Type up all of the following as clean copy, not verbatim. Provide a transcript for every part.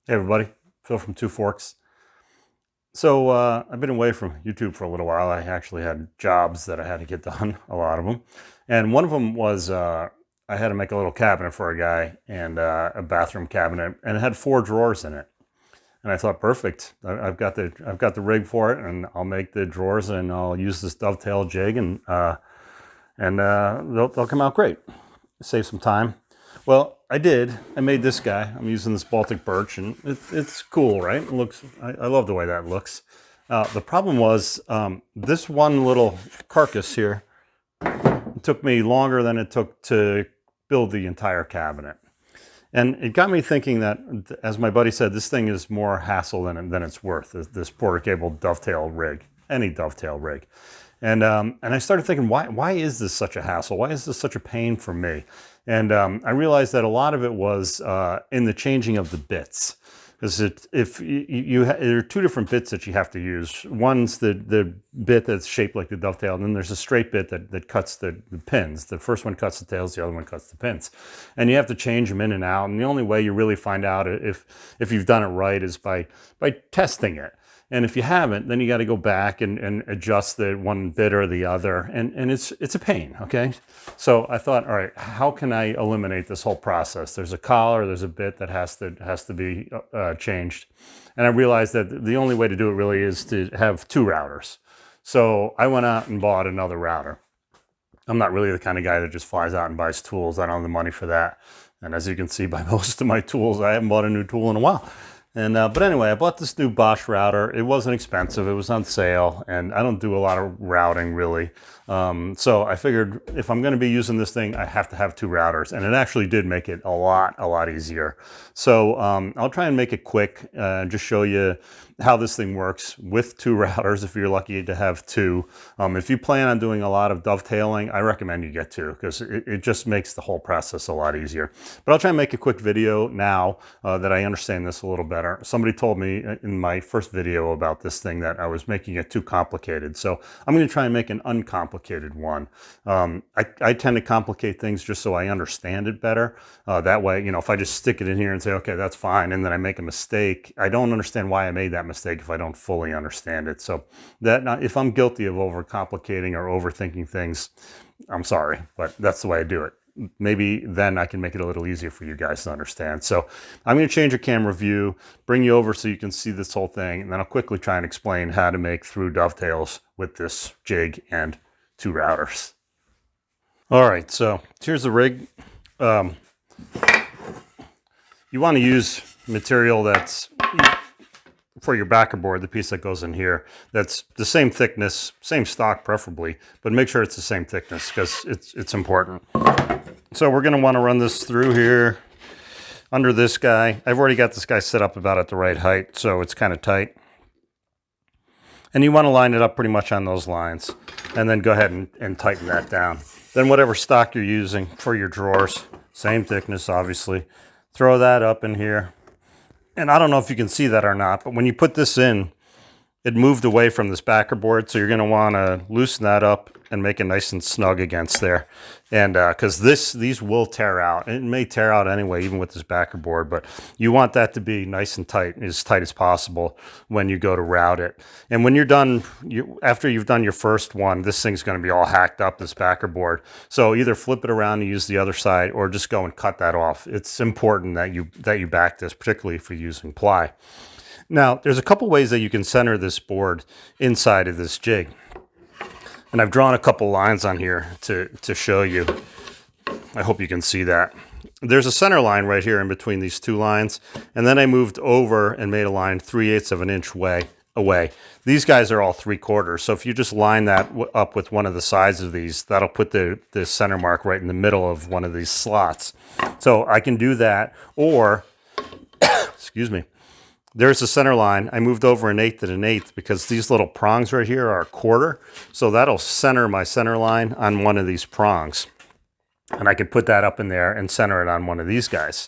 Hey everybody, Phil from Two Forks. So I've been away from YouTube for a little while. I actually had jobs that I had to get done, a lot of them. And one of them was I had to make a little cabinet for a guy and a bathroom cabinet, and it had 4 drawers in it. And I thought, perfect. I've got the rig for it, and I'll make the drawers, and I'll use this dovetail jig, and they'll come out great. Save some time. Well, I did. I made this guy. I'm using this Baltic birch, and it's cool, right? It looks. I love the way that looks. The problem was this one little carcass here. It took me longer than it took to build the entire cabinet, and it got me thinking that, as my buddy said, this thing is more hassle than it's worth. This porter cable dovetail rig, any dovetail rig. And I started thinking, why is this such a hassle? Why is this such a pain for me? And I realized that a lot of it was in the changing of the bits. Because there are 2 different bits that you have to use. One's the bit that's shaped like the dovetail, and then there's a straight bit that cuts the pins. The first one cuts the tails, the other one cuts the pins. And you have to change them in and out. And the only way you really find out if you've done it right is by testing it. And if you haven't, then you got to go back and adjust the one bit or the other, and it's a pain, okay? So I thought, all right, how can I eliminate this whole process? There's a collar, there's a bit that has to be changed, and I realized that the only way to do it really is to have 2 routers. So I went out and bought another router. I'm not really the kind of guy that just flies out and buys tools. I don't have the money for that, and as you can see by most of my tools, I haven't bought a new tool in a while. And but anyway, I bought this new Bosch router. It wasn't expensive. It was on sale, and I don't do a lot of routing really. So I figured if I'm going to be using this thing, I have to have 2 routers, and it actually did make it a lot easier. So I'll try and make it quick, just show you how this thing works with 2 routers if you're lucky to have 2. If you plan on doing a lot of dovetailing, I recommend you get 2 because it just makes the whole process a lot easier. But I'll try and make a quick video now that I understand this a little better. Somebody told me in my first video about this thing that I was making it too complicated. So I'm going to try and make an uncomplicated one. I tend to complicate things just so I understand it better. That way, you know, if I just stick it in here and say, okay, that's fine, and then I make a mistake, I don't understand why I made that mistake if I don't fully understand it. So that if I'm guilty of overcomplicating or overthinking things, I'm sorry, but that's the way I do it. Maybe then I can make it a little easier for you guys to understand. So I'm going to change your camera view, bring you over so you can see this whole thing, and then I'll quickly try and explain how to make through dovetails with this jig and 2 routers. All right, so here's the rig. You want to use material that's for your backer board, the piece that goes in here, that's the same thickness, same stock preferably, but make sure it's the same thickness because it's important. So we're going to want to run this through here under this guy. I've already got this guy set up about at the right height, so it's kind of tight. And you want to line it up pretty much on those lines, and then go ahead and tighten that down. Then whatever stock you're using for your drawers, same thickness obviously, throw that up in here. And I don't know if you can see that or not, but when you put this in, it moved away from this backer board, so you're going to want to loosen that up and make it nice and snug against there. And because these will tear out. It may tear out anyway, even with this backer board, but you want that to be nice and tight as possible when you go to route it. And when you're done, after you've done your first one, this thing's going to be all hacked up, this backer board. So either flip it around and use the other side, or just go and cut that off. It's important that you back this, particularly if you're using ply. Now, there's a couple ways that you can center this board inside of this jig. And I've drawn a couple lines on here to show you. I hope you can see that. There's a center line right here in between these 2 lines. And then I moved over and made a line 3/8 of an inch away. These guys are all 3/4. So if you just line that up with one of the sides of these, that'll put the center mark right in the middle of one of these slots. So I can do that, or, excuse me, there's the center line. I moved over 1/8 and 1/8 because these little prongs right here are 1/4. So that'll center my center line on one of these prongs. And I can put that up in there and center it on one of these guys.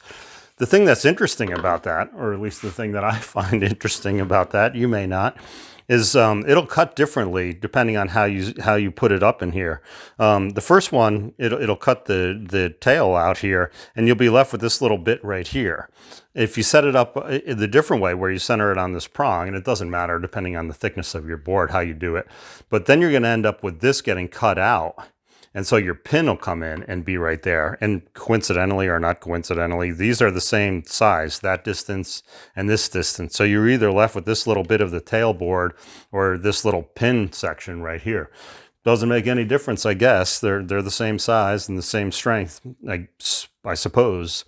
The thing that's interesting about that, or at least the thing that I find interesting about that, you may not, is it'll cut differently depending on how you put it up in here. The first one, it'll cut the tail out here, and you'll be left with this little bit right here. If you set it up the different way, where you center it on this prong, and it doesn't matter depending on the thickness of your board how you do it, but then you're going to end up with this getting cut out. And so your pin will come in and be right there. And coincidentally or not coincidentally, these are the same size, that distance and this distance. So you're either left with this little bit of the tail board or this little pin section right here. Doesn't make any difference, I guess. They're the same size and the same strength, I suppose.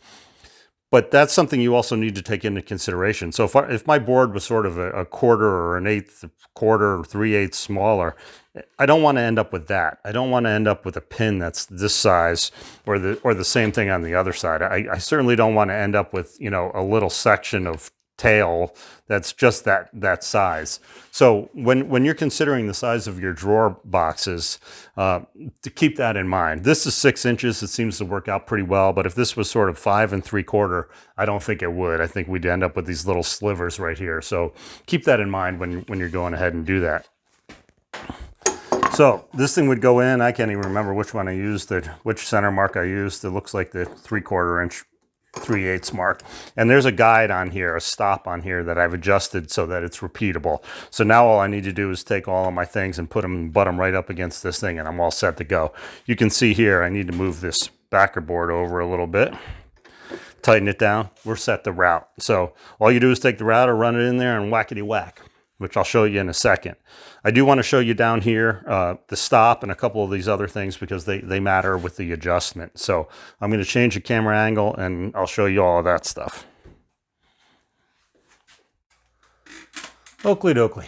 But that's something you also need to take into consideration. So if my board was sort of a quarter or an eighth, quarter or 3/8 smaller, I don't want to end up with that. I don't want to end up with a pin that's this size or the same thing on the other side. I certainly don't want to end up with, you know, a little section of tail that's just that size. So when you're considering the size of your drawer boxes, to keep that in mind. This is 6 inches. It seems to work out pretty well, but if this was sort of 5 3/4, I don't think it would. I think we'd end up with these little slivers right here. So keep that in mind when you're going ahead and do that. So this thing would go in. I can't even remember which one I used, which center mark I used. It looks like the 3/4 inch 3/8 mark. And there's a guide on here, a stop on here that I've adjusted so that it's repeatable. So now all I need to do is take all of my things and butt them right up against this thing, and I'm all set to go. You can see here, I need to move this backer board over a little bit, tighten it down. We're set to route. So all you do is take the router, run it in there, and whackety whack, which I'll show you in a second. I do want to show you down here the stop and a couple of these other things because they matter with the adjustment. So I'm going to change the camera angle and I'll show you all of that stuff. Oakley dokley.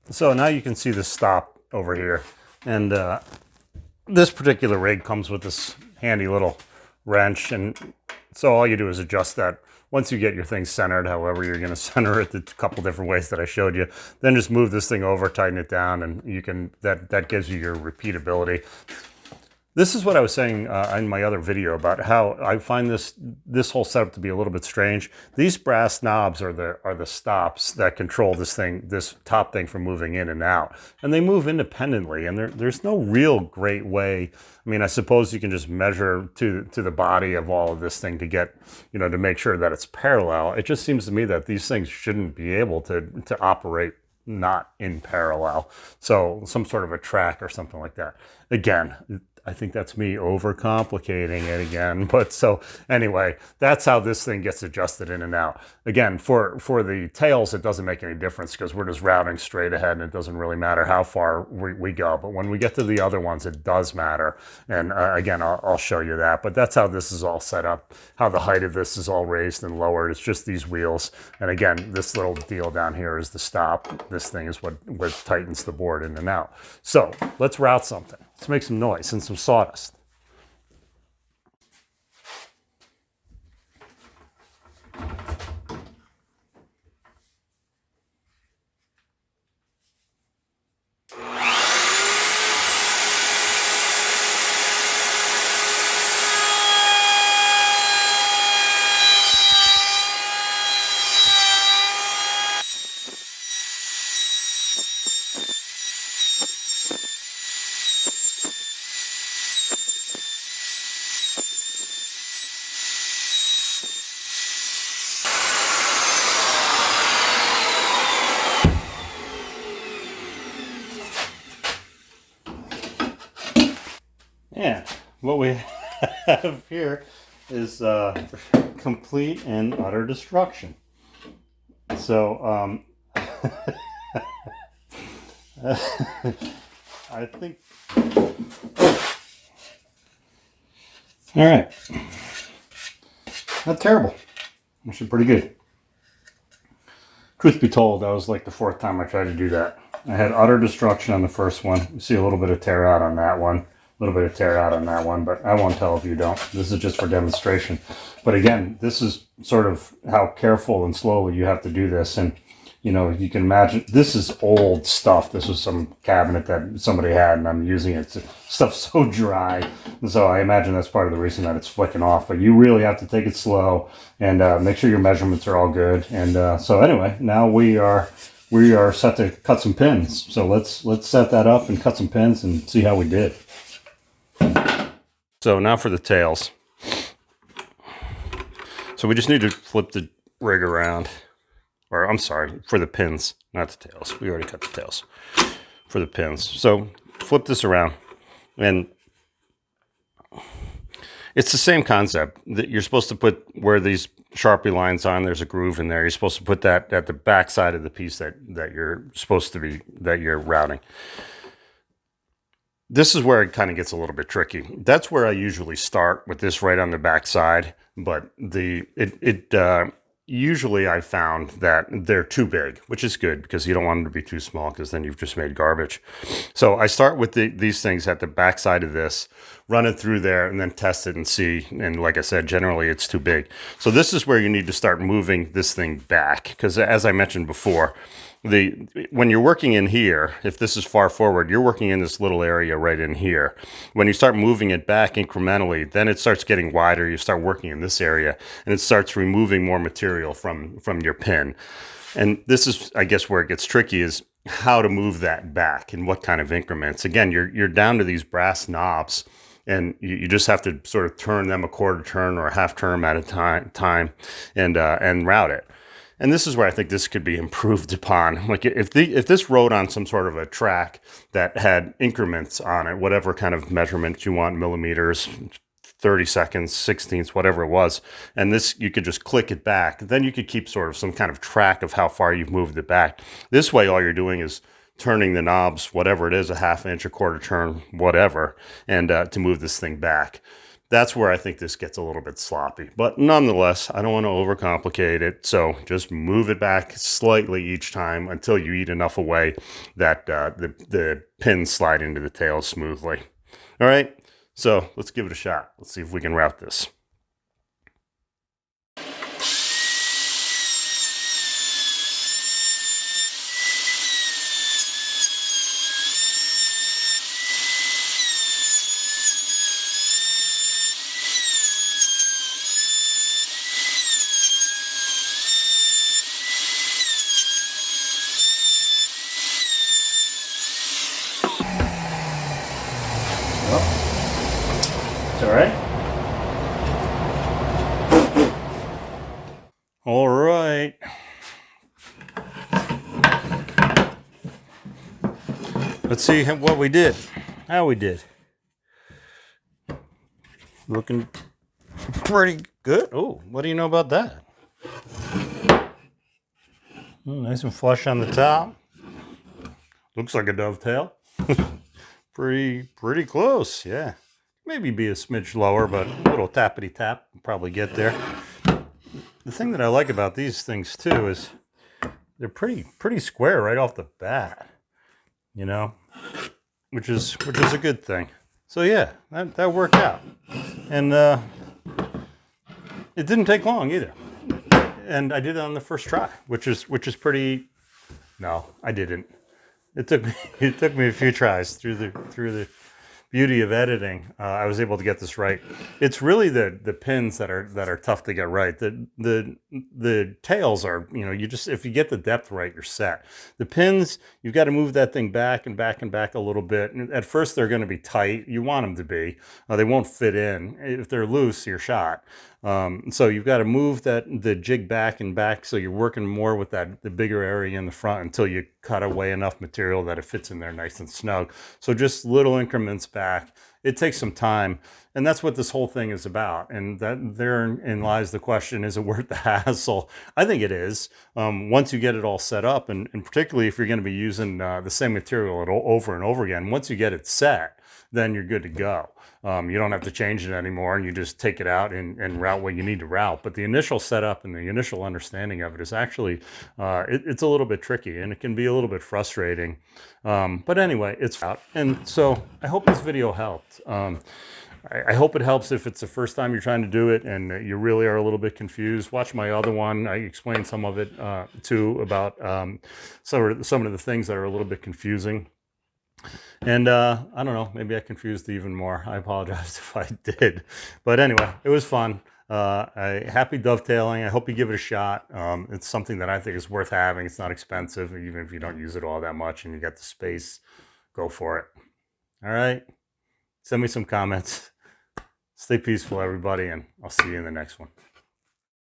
So now you can see the stop over here. And this particular rig comes with this handy little wrench. And so all you do is adjust that. Once you get your thing centered, however you're going to center it, a couple different ways that I showed you, then just move this thing over, tighten it down, and you can that gives you your repeatability. This is what I was saying in my other video about how I find this whole setup to be a little bit strange. These brass knobs are the stops that control this top thing from moving in and out, and they move independently. And there's no real great way. I mean, I suppose you can just measure to the body of all of this thing to get, you know, to make sure that it's parallel. It just seems to me that these things shouldn't be able to operate not in parallel. So some sort of a track or something like that. Again, I think that's me overcomplicating it again. But so anyway, that's how this thing gets adjusted in and out. Again, for the tails, it doesn't make any difference because we're just routing straight ahead and it doesn't really matter how far we go. But when we get to the other ones, it does matter. And again, I'll show you that. But that's how this is all set up, how the height of this is all raised and lowered. It's just these wheels. And again, this little deal down here is the stop. This thing is what tightens the board in and out. So let's route something. Let's make some noise and some sawdust. And what we have here is complete and utter destruction. So I think, all right, not terrible, actually pretty good. Truth be told, that was like the 4th time I tried to do that. I had utter destruction on the first one. You see a little bit of tear out on that one. A little bit of tear out on that one, but I won't tell if you don't. This is just for demonstration. But again, this is sort of how careful and slowly you have to do this. And, you know, you can imagine, this is old stuff. This was some cabinet that somebody had, and I'm using it. Stuff's so dry. And so I imagine that's part of the reason that it's flicking off. But you really have to take it slow and make sure your measurements are all good. And so anyway, now we are we are set to cut some pins. So let's set that up and cut some pins and see how we did. So now for the tails. So we just need to flip the rig around, or I'm sorry, for the pins, not the tails. We already cut the tails for the pins. So flip this around, and it's the same concept that you're supposed to put where these Sharpie lines on. There's a groove in there. You're supposed to put that at the back side of the piece that you're supposed to be, that you're routing. This is where it kind of gets a little bit tricky. That's where I usually start, with this right on the back side. But usually I found that they're too big, which is good because you don't want them to be too small, because then you've just made garbage. So I start with these things at the back side of this, run it through there, and then test it and see. And like I said, generally it's too big. So this is where you need to start moving this thing back, because as I mentioned before, when you're working in here, if this is far forward, you're working in this little area right in here. When you start moving it back incrementally, then it starts getting wider. You start working in this area, and it starts removing more material from your pin. And this is, I guess, where it gets tricky, is how to move that back and what kind of increments. Again, you're down to these brass knobs, and you just have to sort of turn them a quarter turn or a half turn at a time and route it. And this is where I think this could be improved upon. Like if this rode on some sort of a track that had increments on it, whatever kind of measurement you want, millimeters, 30 seconds, 16ths, whatever it was, and this, you could just click it back, then you could keep sort of some kind of track of how far you've moved it back. This way, all you're doing is turning the knobs, whatever it is, a half inch, a quarter turn, whatever, and to move this thing back. That's where I think this gets a little bit sloppy. But nonetheless, I don't want to overcomplicate it. So just move it back slightly each time until you eat enough away that the pins slide into the tail smoothly. All right, so let's give it a shot. Let's see if we can route this. It's all right. All right. Let's see what we did. How we did. Looking pretty good. Oh, what do you know about that? Nice and flush on the top. Looks like a dovetail. pretty close, yeah. Maybe be a smidge lower, but a little tappity tap will probably get there. The thing that I like about these things too is they're pretty square right off the bat, you know, which is a good thing. So yeah, that worked out, and it didn't take long either. And I did it on the first try, which is pretty. No, I didn't. It took me a few tries through the beauty of editing. I was able to get this right. It's really the pins that are tough to get right. The tails are, you know, if you get the depth right, you're set. The pins, you've got to move that thing back and back and back a little bit. And at first they're going to be tight. You want them to be. They won't fit in. If they're loose, you're shot. So you've got to move the jig back and back, so you're working more with the bigger area in the front until you cut away enough material that it fits in there nice and snug. So just little increments back. It takes some time, and that's what this whole thing is about. And therein lies the question: is it worth the hassle? I think it is. Once you get it all set up, and particularly if you're going to be using the same material over and over again, once you get it set, then you're good to go. You don't have to change it anymore, and you just take it out and route what you need to route. But the initial setup and the initial understanding of it is actually, it's a little bit tricky, and it can be a little bit frustrating. But anyway, it's out. And so I hope this video helped. I hope it helps if it's the first time you're trying to do it and you really are a little bit confused. Watch my other one. I explained some of it too, about some of the things that are a little bit confusing. And I don't know, maybe I confused even more. I apologize if I did. But anyway, it was fun. Happy dovetailing. I hope you give it a shot. It's something that I think is worth having. It's not expensive, even if you don't use it all that much and you got the space, go for it. All right. Send me some comments. Stay peaceful, everybody, and I'll see you in the next one.